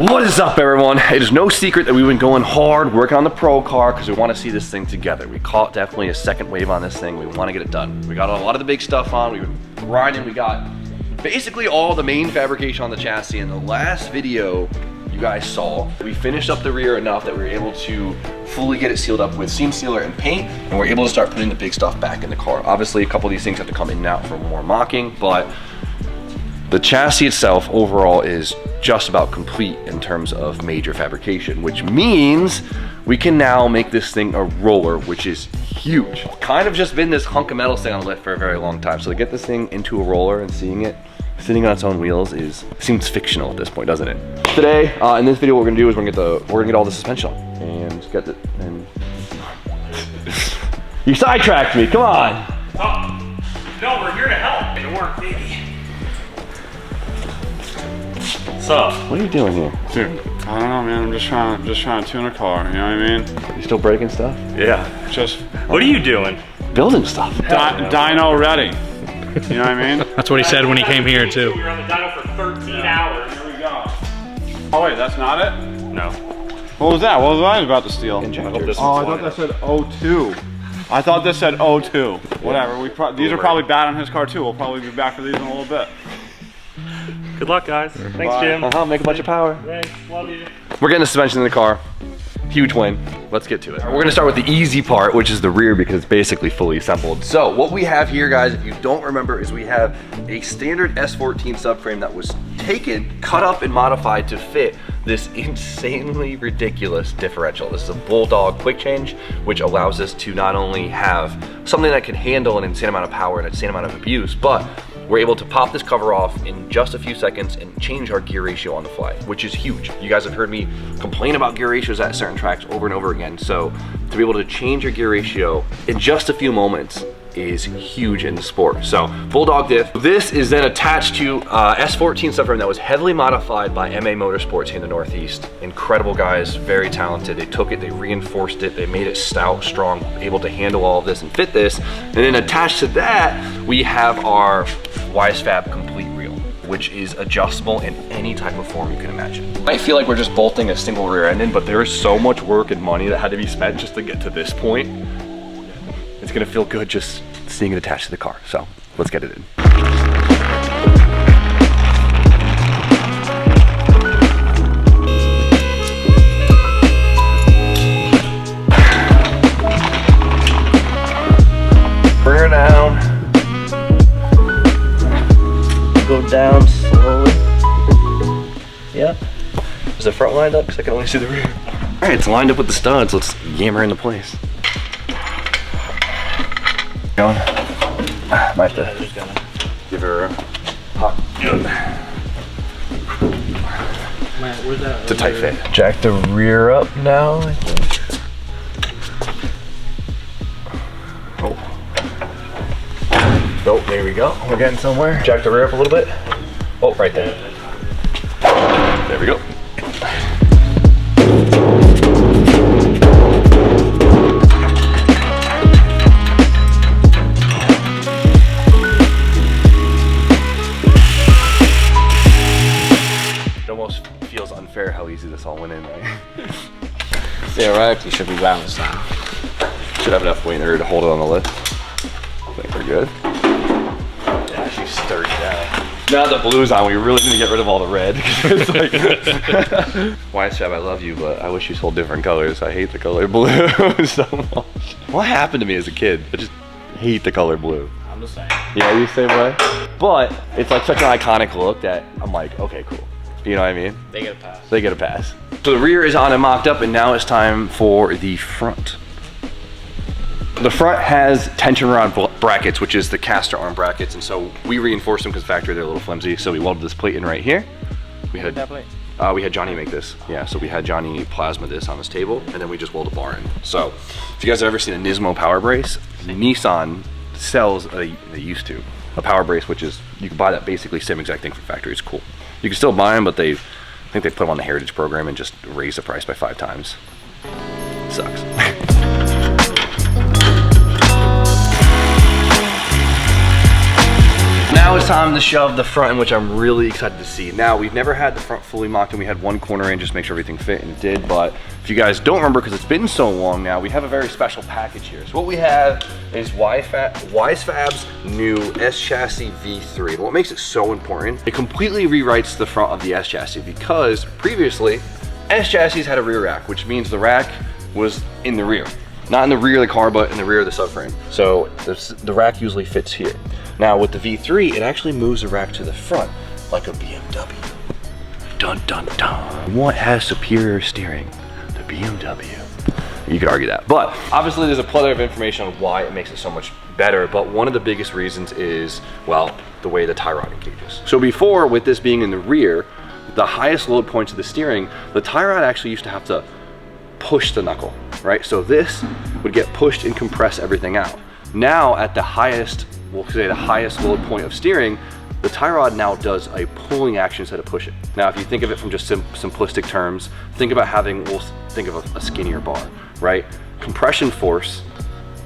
What is up, everyone? It is no secret that we've been going hard working on the Pro car because we want to see this thing together. We caught definitely a second wave on this thing. We want to get it done. We got a lot of the big stuff on. We've been grinding. We got basically all the main fabrication on the chassis. In the last video you guys saw, we finished up the rear enough that we were able to fully get it sealed up with seam sealer and paint, and we're able to start putting the big stuff back in the car. Obviously, a couple of these things have to come in and out for more mocking, but the chassis itself overall is just about complete in terms of major fabrication, which means we can now make this thing a roller, which is huge. Kind of just been this hunk of metal sitting on the lift for a very long time. So to get this thing into a roller and seeing it sitting on its own wheels seems fictional at this point, doesn't it? Today, in this video, what we're gonna do is we're gonna get all the suspension on and get it. And you sidetracked me. Come on. Oh, no, we're here to help. It'll work, baby. So, what are you doing here? Dude, I don't know, man. I'm just trying to tune a car. You know what I mean? You still breaking stuff? yeah. Just What are you doing? Building stuff. dyno ready. You know what I mean? That's what he said when he came here too. We were on the dyno for 13 hours. Here we go. Oh wait, that's not it? No. What was that? What was I about to steal? I hope this Oh, I one's thought that said 02. I thought this said 02. Whatever. These are probably bad on his car too. We'll probably be back for these in a little bit. Good luck, guys. Thanks, Bye. Jim. Make a bunch of power. Thanks. Love you. We're getting the suspension in the car. Huge win. Let's get to it. We're gonna start with the easy part, which is the rear, because it's basically fully assembled. So what we have here, guys, if you don't remember, is we have a standard S14 subframe that was taken, cut up, and modified to fit this insanely ridiculous differential. This is a Bulldog quick change, which allows us to not only have something that can handle an insane amount of power and an insane amount of abuse, but we're able to pop this cover off in just a few seconds and change our gear ratio on the fly, which is huge. You guys have heard me complain about gear ratios at certain tracks over and over again. So to be able to change your gear ratio in just a few moments is huge in the sport. So Bulldog diff. This is then attached to S14 subframe that was heavily modified by MA Motorsports here in the Northeast. Incredible guys, very talented. They took it, they reinforced it, they made it stout, strong, able to handle all of this and fit this. And then attached to that, we have our WiseFab Complete Reel, which is adjustable in any type of form you can imagine. I feel like we're just bolting a single rear end in, but there is so much work and money that had to be spent just to get to this point. It's gonna feel good just seeing it attached to the car. So let's get it in. Bring her down. Go down slowly. Yeah. Is the front lined up? Because I can only see the rear. All right, it's lined up with the studs. Let's yam her into place. Going. Might have to give her a hot. It's a tight fit. Jack the rear up now, I think. Oh, there we go. We're getting somewhere. Jack the rear up a little bit. Oh, right there. There we go. It almost feels unfair how easy this all went in, right? Theoretically, should be balanced now. Should have enough weight in her to hold it on the lift. I think we're good. Yeah, she's sturdy down. Now the blue's on, we really need to get rid of all the red. It's like, WiseFab, I love you, but I wish you sold different colors. I hate the color blue so much. What happened to me as a kid? I just hate the color blue. I'm the same. Yeah, you the same way? But it's like such an iconic look that I'm like, okay, cool. You know what I mean? They get a pass. They get a pass. So the rear is on and mocked up, and now it's time for the front. The front has tension rod brackets, which is the caster arm brackets, and so we reinforced them because factory they're a little flimsy. So we welded this plate in right here. We had Johnny make this. Yeah, so we had Johnny plasma this on this table, and then we just welded a bar in. So if you guys have ever seen a Nismo power brace, Nissan sells they used to a power brace, which is you can buy that basically same exact thing from factory. It's cool. You can still buy them, but I think they put them on the Heritage program and just raise the price by 5 times. Sucks. Now Now it's time to shove the front in, which I'm really excited to see. Now, we've never had the front fully mocked, and we had one corner in just to make sure everything fit, and it did. But if you guys don't remember, because it's been so long now, we have a very special package here. So what we have is Wisefab's new S chassis V3. What makes it so important, it completely rewrites the front of the S chassis, because previously, S chassis had a rear rack, which means the rack was in the rear. Not in the rear of the car, but in the rear of the subframe. So the rack usually fits here. Now with the V3, it actually moves the rack to the front, like a BMW. Dun, dun, dun. What has superior steering? The BMW. You could argue that. But obviously there's a plethora of information on why it makes it so much better, but one of the biggest reasons is, well, the way the tie rod engages. So before, with this being in the rear, the highest load points of the steering, the tie rod actually used to have to push the knuckle, right? So this would get pushed and compress everything out. Now at the highest, we'll say the highest load point of steering, the tie rod now does a pulling action instead of pushing. Now, if you think of it from just simplistic terms, think about having, we'll think of a skinnier bar, right? Compression force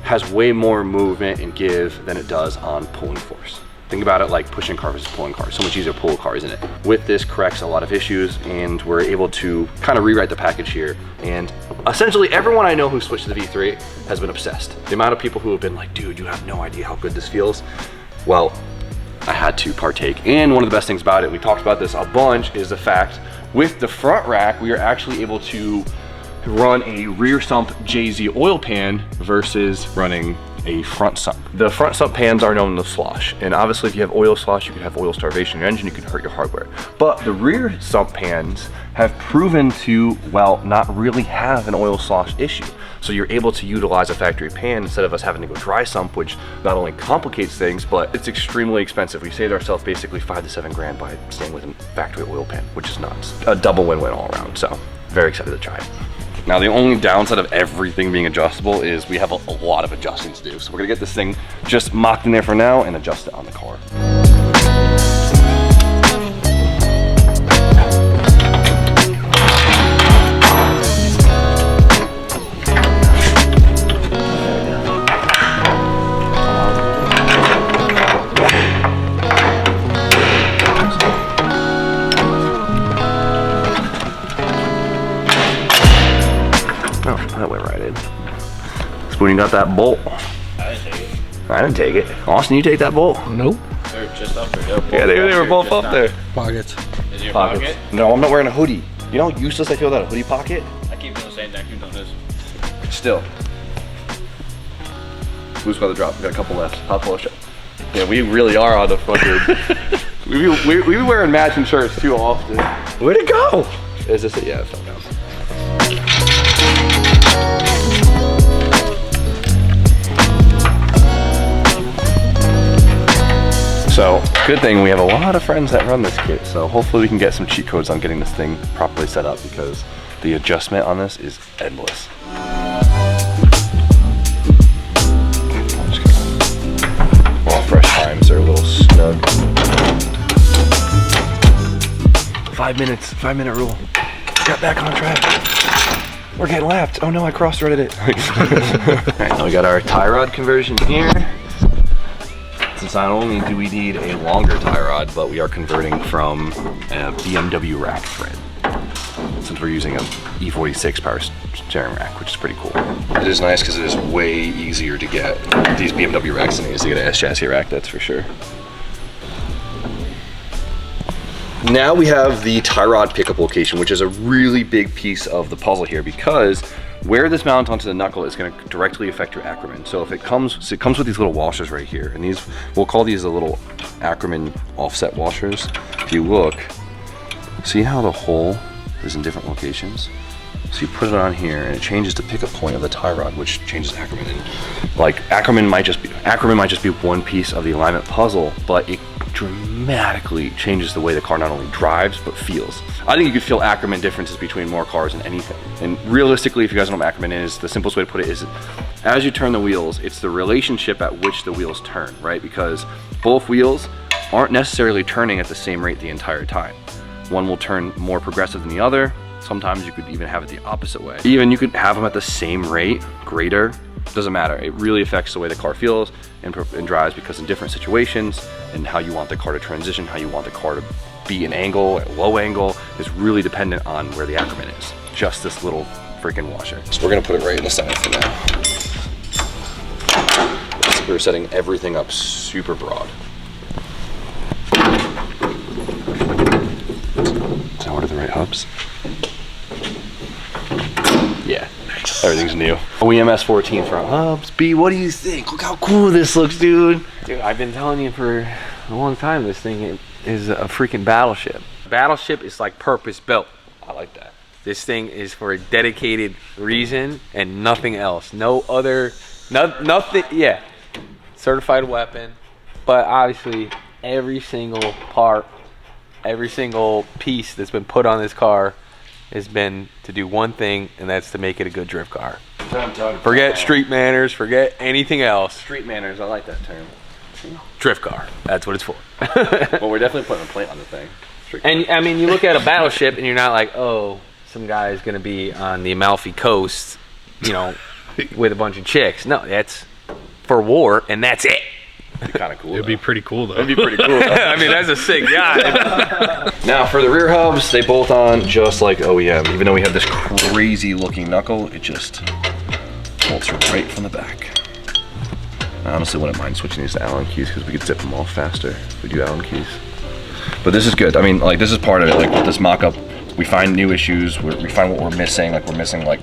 has way more movement and give than it does on pulling force. Think about it like pushing cars versus pulling cars. So much easier to pull a car, isn't it? With this corrects a lot of issues, and we're able to kind of rewrite the package here. And essentially everyone I know who switched to the V3 has been obsessed. The amount of people who have been like, dude, you have no idea how good this feels. Well, I had to partake. And one of the best things about it, we talked about this a bunch, is the fact with the front rack, we are actually able to run a rear sump JZ oil pan versus running a front sump. The front sump pans are known to slosh, and obviously if you have oil slosh, you can have oil starvation in your engine, you can hurt your hardware. But the rear sump pans have proven to, well, not really have an oil slosh issue. So you're able to utilize a factory pan instead of us having to go dry sump, which not only complicates things, but it's extremely expensive. We saved ourselves basically 5 to 7 grand by staying with a factory oil pan, which is nuts. A double win-win all around, so very excited to try it. Now, the only downside of everything being adjustable is we have a lot of adjusting to do. So we're gonna get this thing just mocked in there for now and adjust it on the car. That went right in. Spoon, got that bolt? I didn't take it. I didn't take it. Austin, you take that bolt? Nope. They're just up there. Yeah, they were both up there. Pockets. Is your Pockets. pocket? No, I'm not wearing a hoodie. You know how useless I feel without a hoodie pocket? I keep doing the same thing. I keep doing this. Still. Who's got the drop? We got a couple left. Hot push up. Yeah, we really are on the fucking. we be wearing matching shirts too often. Where'd it go? Is this it? Yeah, it fell down. So, good thing we have a lot of friends that run this kit, so hopefully we can get some cheat codes on getting this thing properly set up, because the adjustment on this is endless. All fresh times are a little snug. 5 minutes, 5-minute rule. Got back on track. We're getting lapped. Oh no, I cross-threaded it. All right, now we got our tie rod conversion here. Since not only do we need a longer tie rod, but we are converting from a BMW rack thread, since we're using a E46 power steering rack, which is pretty cool. It is nice because it is way easier to get these BMW racks than it is to get an S chassis rack, that's for sure. Now we have the tie rod pickup location, which is a really big piece of the puzzle here, because where this mounts onto the knuckle is going to directly affect your Ackerman. So if it comes with these little washers right here, and these, we'll call these the little Ackerman offset washers. If you look, see how the hole is in different locations? So you put it on here and it changes the pickup point of the tie rod, which changes Ackerman. And like Ackerman might just be one piece of the alignment puzzle, but it dramatically changes the way the car not only drives but feels. I think you could feel Ackerman differences between more cars than anything. And realistically, if you guys don't know what Ackerman is, the simplest way to put it is, as you turn the wheels, it's the relationship at which the wheels turn, right? Because both wheels aren't necessarily turning at the same rate the entire time. One will turn more progressive than the other. Sometimes you could even have it the opposite way. Even you could have them at the same rate, greater, Doesn't matter. It really affects the way the car feels and drives, because in different situations and how you want the car to transition, how you want the car to be an angle, a low angle, is really dependent on where the Ackerman is. Just this little freaking washer. So we're gonna put it right in the center for now. We're setting everything up super broad. So what are the right hubs? Yeah, everything's new. OEM S14 front hubs. B, what do you think? Look how cool this looks, dude. Dude, I've been telling you for a long time, this thing is a freaking battleship. Battleship is like purpose built. I like that. This thing is for a dedicated reason and nothing else. No other, nothing, yeah. Certified weapon, but obviously every single part, every single piece that's been put on this car has been to do one thing, and that's to make it a good drift car. Forget street manners, forget anything else. Street manners, I like that term. Drift car, that's what it's for. Well, we're definitely putting a plate on the thing. And I mean, you look at a battleship and you're not like, oh, some guy's gonna be on the Amalfi Coast, you know, with a bunch of chicks. No, that's for war, and that's it. Kind of cool. It'd be pretty cool though. It'd be pretty cool. I mean, that's a sick guy. Now for the rear hubs, they bolt on just like OEM. Even though we have this crazy looking knuckle, it just bolts right from the back. I honestly wouldn't mind switching these to Allen keys because we could zip them off faster if we do Allen keys. But this is good. I mean, like, this is part of it. Like with this mock-up, we find new issues. We find what we're missing. Like we're missing like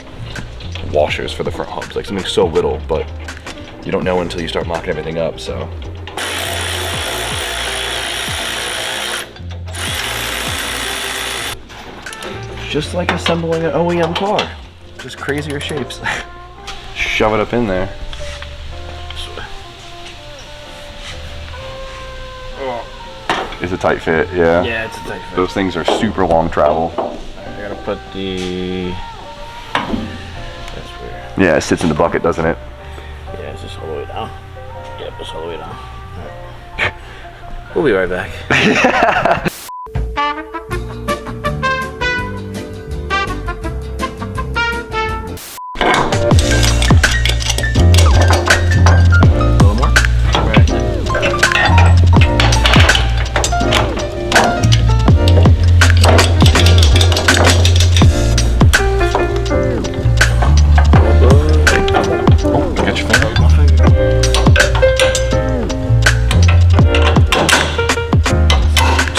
washers for the front hubs, like something so little, but you don't know until you start mocking everything up, so. Just like assembling an OEM car, just crazier shapes. Shove it up in there. It's a tight fit, yeah. Yeah, it's a tight fit. Those things are super long travel. I gotta put the. That's weird. Yeah, it sits in the bucket, doesn't it? Yeah, it's just all the way down. Yep, it's all the way down. Right. We'll be right back.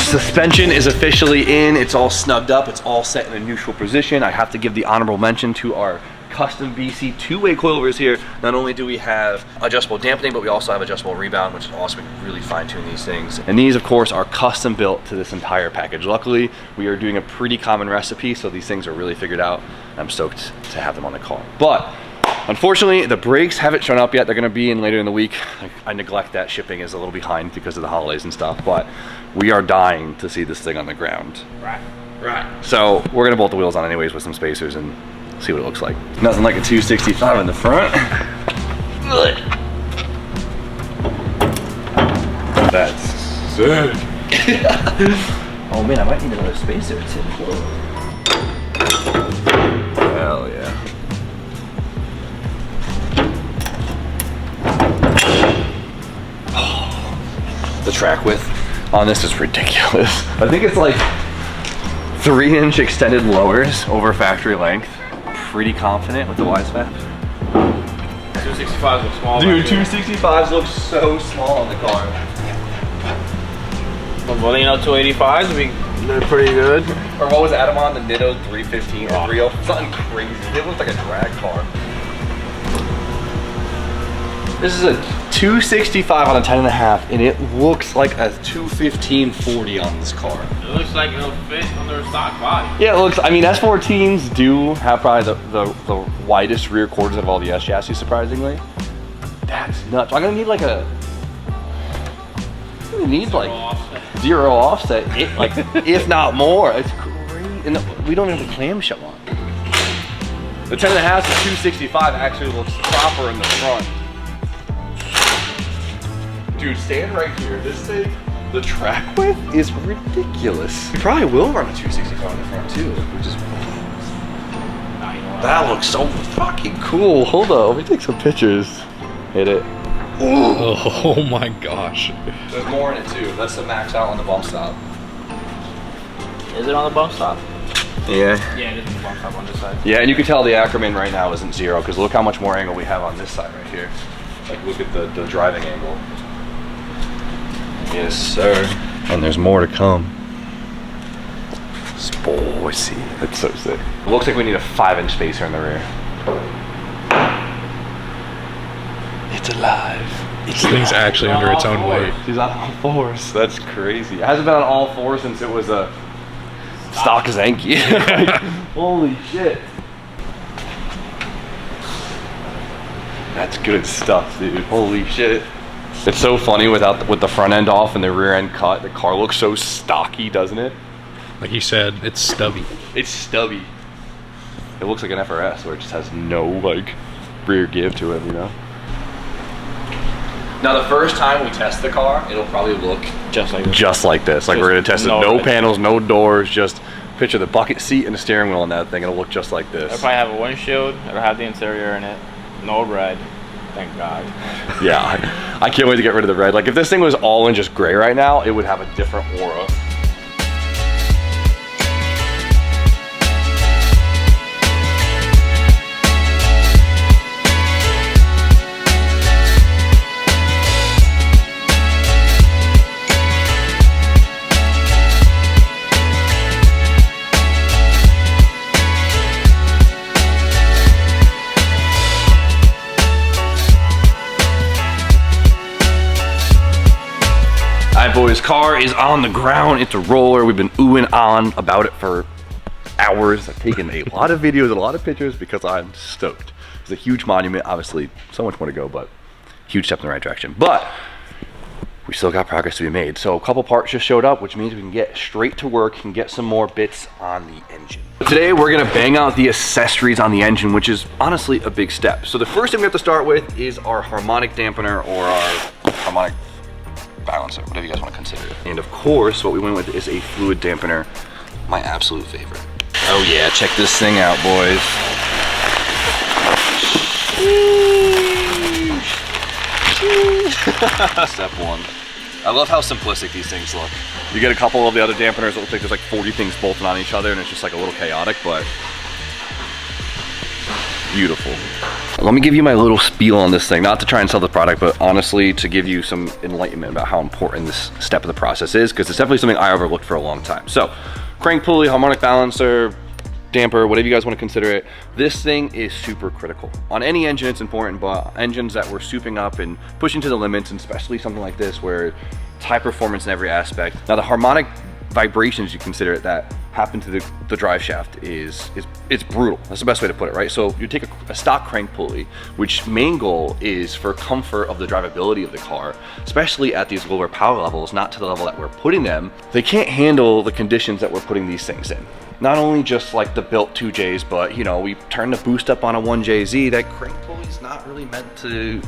Suspension is officially in. It's all snugged up. It's all set in a neutral position. I have to give the honorable mention to our custom VC two-way coilovers here. Not only do we have adjustable dampening, but we also have adjustable rebound, which is awesome. We can really fine-tune these things. And these, of course, are custom built to this entire package. Luckily, we are doing a pretty common recipe, so these things are really figured out. I'm stoked to have them on the car. But unfortunately, the brakes haven't shown up yet. They're gonna be in later in the week. I neglect that shipping is a little behind because of the holidays and stuff, but we are dying to see this thing on the ground. Right. So we're gonna bolt the wheels on anyways with some spacers and see what it looks like. Nothing like a 265 in the front. That's sick. Oh man, I might need another spacer too. Hell yeah. The track width on this is ridiculous. I think it's like 3-inch extended lowers over factory length. Pretty confident with the Y-SPAP. 265s look small. Dude, 265s look so small on the car. Well, you know, 285s would be pretty good. Or what was Adam on? The Nitto 315 or 30? Something crazy. It looks like a drag car. This is a 265 on a 10.5, and it looks like a 215/40 on this car. It looks like it'll fit under a stock body. Yeah, it looks, I mean, S14s do have probably the widest rear quarters of all the S chassis, surprisingly. That's nuts. I'm gonna need like a, zero offset, like, if not more. It's great. And we don't have the clamshell on. The 10.5 to 265 actually looks proper in the front. Dude, stand right here. This thing, the track width is ridiculous. We probably will run a 265 in the front too, which is. Nah, you know what? That looks so fucking cool. Hold on, let me take some pictures. Hit it. Oh my gosh. There's more in it too. That's the max out on the bump stop. Is it on the bump stop? Yeah. Yeah, it is on the bump stop on this side. Yeah, and you can tell the Ackerman right now isn't zero because look how much more angle we have on this side right here. Like look at the driving angle. Yes, sir. And there's more to come. Spicy. That's so sick. It looks like we need a 5-inch spacer in the rear. It's alive. This thing's actually under its own weight. She's on all fours. That's crazy. It hasn't been on all fours since it was a stock Zenki. Holy shit. That's good stuff, dude. Holy shit. It's so funny with the front end off and the rear end cut. The car looks so stocky, doesn't it? Like you said, it's stubby. It's stubby. It looks like an FRS where it just has no like rear give to it, you know? Now the first time we test the car, it'll probably look Just like this. just like this. Like we're gonna test it, no panels, no doors, just picture the bucket seat and the steering wheel on that thing. It'll look just like It'll this. probably have a windshield. It'll have the interior in it. No red. Thank God. Yeah, I can't wait to get rid of the red. Like if this thing was all in just gray right now, it would have a different aura. Boys, car is on the ground. It's a roller. We've been oohing on about it for hours. I've taken a lot of videos and a lot of pictures because I'm stoked. It's a huge monument. Obviously, so much more to go, but huge step in the right direction. But we still got progress to be made. So a couple parts just showed up, which means we can get straight to work and get some more bits on the engine. Today, we're gonna bang out the accessories on the engine, which is honestly a big step. So the first thing we have to start with is our harmonic dampener or our harmonic balancer, whatever you guys want to consider it. And of course, what we went with is a fluid dampener, my absolute favorite. Oh yeah, check this thing out, boys. Step one. I love how simplistic these things look. You get a couple of the other dampeners, it looks like there's like 40 things bolted on each other and it's just like a little chaotic, but beautiful. Let me give you my little spiel on this thing, not to try and sell the product, but honestly to give you some enlightenment about how important this step of the process is, because it's definitely something I overlooked for a long time. So, crank pulley, harmonic balancer, damper, whatever you guys want to consider it, this thing is super critical. On any engine it's important, but engines that we're souping up and pushing to the limits, and especially something like this where it's high performance in every aspect. Now the harmonic vibrations, you consider it, that happen to the drive shaft it's brutal. That's the best way to put it, right? So you take a stock crank pulley, which main goal is for comfort of the drivability of the car, especially at these lower power levels, not to the level that we're putting them. They can't handle the conditions that we're putting these things in. Not only just like the built 2Js, but you know, we turn the boost up on a 1JZ, that crank pulley's not really meant to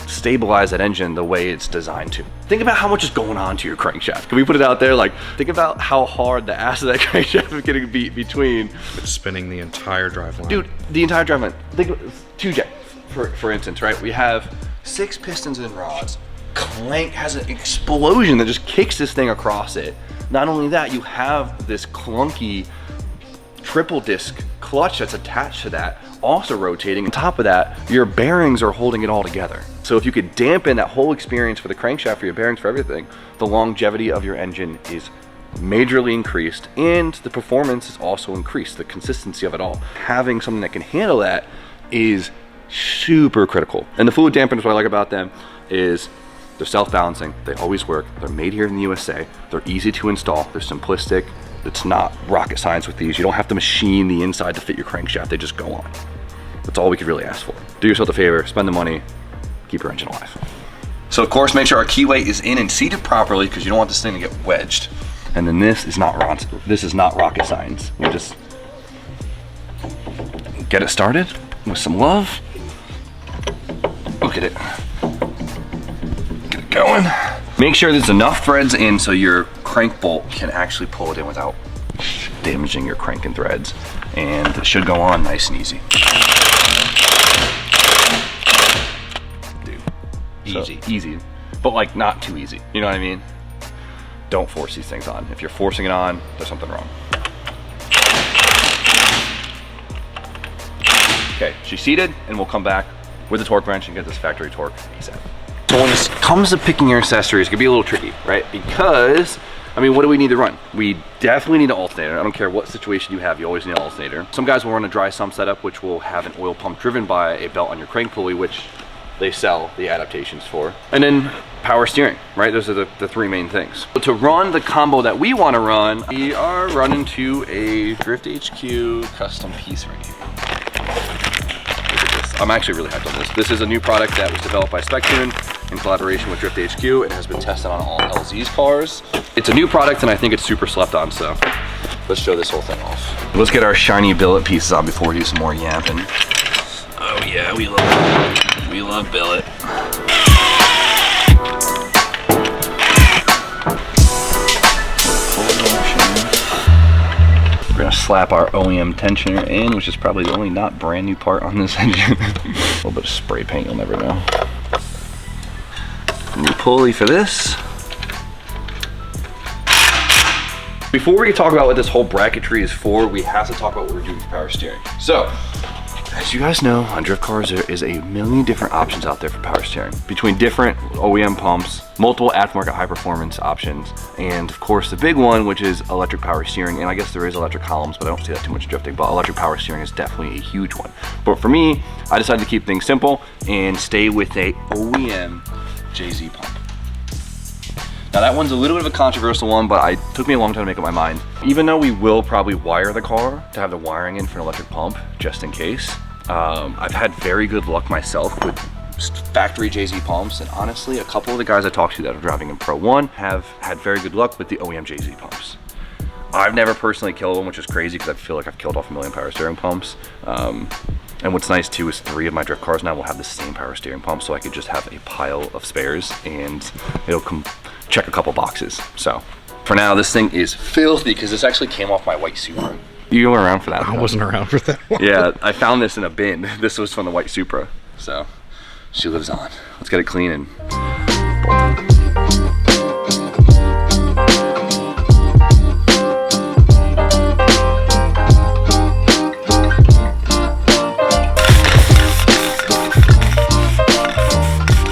stabilize that engine the way it's designed to. Think about how much is going on to your crankshaft. Can we put it out there? Like, think about how hard the ass of that crankshaft is getting beat between. It's spinning the entire drive line. Dude, the entire drive line. Think of 2J, for instance, right? We have 6 pistons and rods. Clank has an explosion that just kicks this thing across it. Not only that, you have this clunky triple disc clutch that's attached to that, also rotating. On top of that, your bearings are holding it all together. So if you could dampen that whole experience for the crankshaft, for your bearings, for everything, the longevity of your engine is majorly increased and the performance is also increased, the consistency of it all. Having something that can handle that is super critical. And the fluid dampeners, what I like about them is they're self-balancing, they always work, they're made here in the USA, they're easy to install, they're simplistic. It's not rocket science with these. You don't have to machine the inside to fit your crankshaft, they just go on. That's all we could really ask for. Do yourself a favor, spend the money, keep your engine alive. So of course, make sure our keyway is in and seated properly because you don't want this thing to get wedged. And then this is not rocket science. We just get it started with some love. Look at it. Get it going. Make sure there's enough threads in so your crank bolt can actually pull it in without damaging your crank and threads. And it should go on nice and easy. Dude, Easy. So, easy, but like not too easy. You know what I mean? Don't force these things on. If you're forcing it on, there's something wrong. Okay, she's seated, and we'll come back with the torque wrench and get this factory torque set. So when it comes to picking your accessories, it can be a little tricky, right? Because, I mean, what do we need to run? We definitely need an alternator. I don't care what situation you have, you always need an alternator. Some guys will run a dry sump setup, which will have an oil pump driven by a belt on your crank pulley, which they sell the adaptations for. And then power steering, right? Those are the three main things. But to run the combo that we want to run, we are running to a Drift HQ custom piece right here. Look at this. I'm actually really hyped on this. This is a new product that was developed by Spectune in collaboration with Drift HQ. It has been tested on all LZ's cars. It's a new product and I think it's super slept on, so let's show this whole thing off. Let's get our shiny billet pieces on before we do some more yapping. Oh yeah, we love billet. We're gonna slap our OEM tensioner in, which is probably the only not brand new part on this engine. A little bit of spray paint, you'll never know. New pulley for this. Before we talk about what this whole bracketry is for, we have to talk about what we're doing for power steering. So, as you guys know, on drift cars, there is a million different options out there for power steering. Between different OEM pumps, multiple aftermarket high performance options, and of course the big one, which is electric power steering. And I guess there is electric columns, but I don't see that too much drifting, but electric power steering is definitely a huge one. But for me, I decided to keep things simple and stay with a OEM JZ pump. Now that one's a little bit of a controversial one, but it took me a long time to make up my mind. Even though we will probably wire the car to have the wiring in for an electric pump, just in case, I've had very good luck myself with factory JZ pumps, and honestly, a couple of the guys I talked to that are driving in Pro 1 have had very good luck with the OEM JZ pumps. I've never personally killed one, which is crazy because I feel like I've killed off a million power steering pumps. And what's nice too is 3 of my drift cars now will have the same power steering pump, so I could just have a pile of spares and it'll check a couple boxes. So for now, this thing is filthy because this actually came off my white Supra. You were around for that. I wasn't around for that one. Yeah, I found this in a bin. This was from the white Supra. So she lives on. Let's get it clean and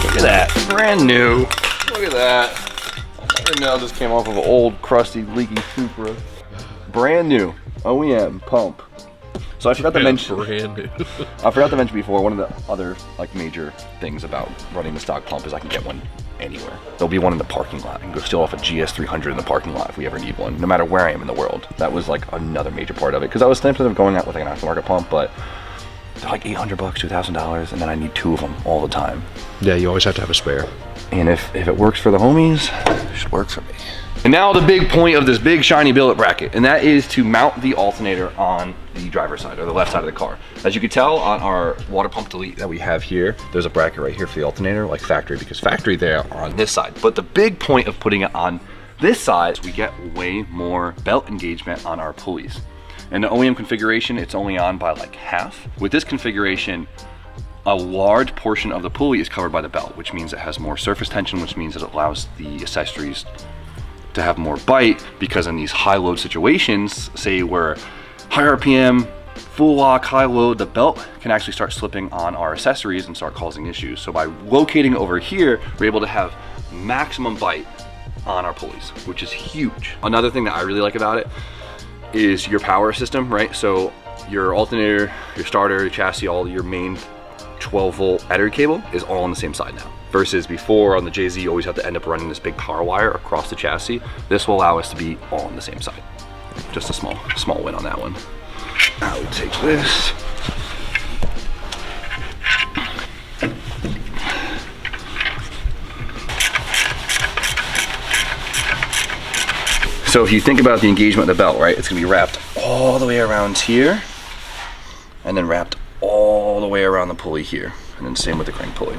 look at that, brand new. Look at that. I didn't know this came off of an old, crusty, leaky Supra. Brand new OEM pump. So I forgot to mention. Brand new. I forgot to mention before. One of the other major things about running the stock pump is I can get one anywhere. There'll be one in the parking lot. I can go steal off a GS300 in the parking lot if we ever need one, no matter where I am in the world. That was like another major part of it because I was thinking of going out with like an aftermarket pump, but they're like $800, $2,000, and then I need 2 of them all the time. Yeah, you always have to have a spare. And if it works for the homies, it should work for me. And now the big point of this big shiny billet bracket, and that is to mount the alternator on the driver's side or the left side of the car. As you can tell on our water pump delete that we have here, there's a bracket right here for the alternator, like factory, because factory they are on this side. But the big point of putting it on this side is we get way more belt engagement on our pulleys. In the OEM configuration, it's only on by like half. With this configuration, a large portion of the pulley is covered by the belt, which means it has more surface tension, which means that it allows the accessories to have more bite, because in these high load situations, say where high RPM, full lock, high load, the belt can actually start slipping on our accessories and start causing issues. So by locating over here, we're able to have maximum bite on our pulleys, which is huge. Another thing that I really like about it is your power system, right? So your alternator, your starter, your chassis, all your main 12-volt battery cable is all on the same side now. Versus before on the JZ, you always have to end up running this big power wire across the chassis. This will allow us to be all on the same side. Just a small win on that one. Now we take this. So if you think about the engagement of the belt, right, it's gonna be wrapped all the way around here and then wrapped all the way around the pulley here. And then same with the crank pulley.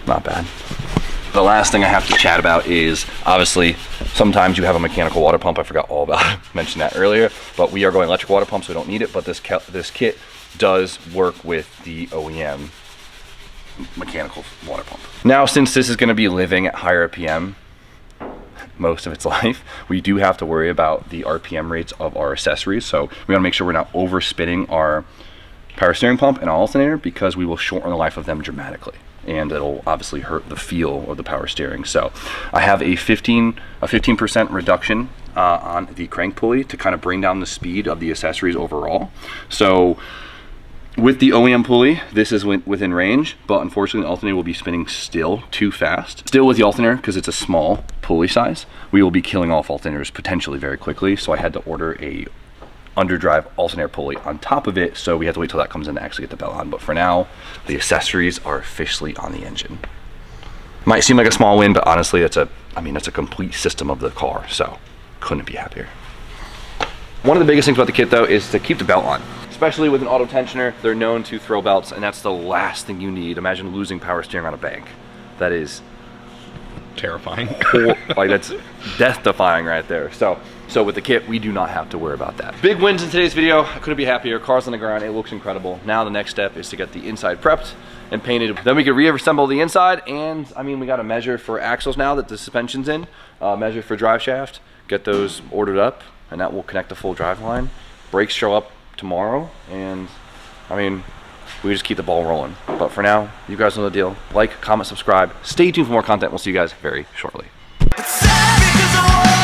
Not bad. The last thing I have to chat about is obviously sometimes you have a mechanical water pump. I forgot all about it, mentioned that earlier, but we are going electric water pump, so we don't need it. But this kit does work with the OEM mechanical water pump. Now, since this is going to be living at higher RPM most of its life, we do have to worry about the RPM rates of our accessories. So we want to make sure we're not overspinning our power steering pump and alternator, because we will shorten the life of them dramatically, and it'll obviously hurt the feel of the power steering. So I have a 15% reduction on the crank pulley to kind of bring down the speed of the accessories overall. So with the OEM pulley, this is within range, but unfortunately the alternator will be spinning still too fast. Still with the alternator, because it's a small pulley size, we will be killing off alternators potentially very quickly. So I had to order a underdrive alternator pulley on top of it, so we have to wait till that comes in to actually get the bell on. But for now, the accessories are officially on the engine. Might seem like a small win, but honestly, it's a complete system of the car, so couldn't be happier. One of the biggest things about the kit though is to keep the belt on. Especially with an auto tensioner, they're known to throw belts, and that's the last thing you need. Imagine losing power steering on a bank. That is Terrifying. like, that's death defying right there. So with the kit, we do not have to worry about that. Big wins in today's video. I couldn't be happier. Car's on the ground, it looks incredible. Now the next step is to get the inside prepped and painted. Then we can reassemble the inside, and I mean, we got a measure for axles now that the suspension's in, measure for drive shaft, get those ordered up, and that will connect the full drive line. Brakes show up tomorrow, and I mean, we just keep the ball rolling. But for now, you guys know the deal. Like, comment, subscribe. Stay tuned for more content. We'll see you guys very shortly. It's sad because I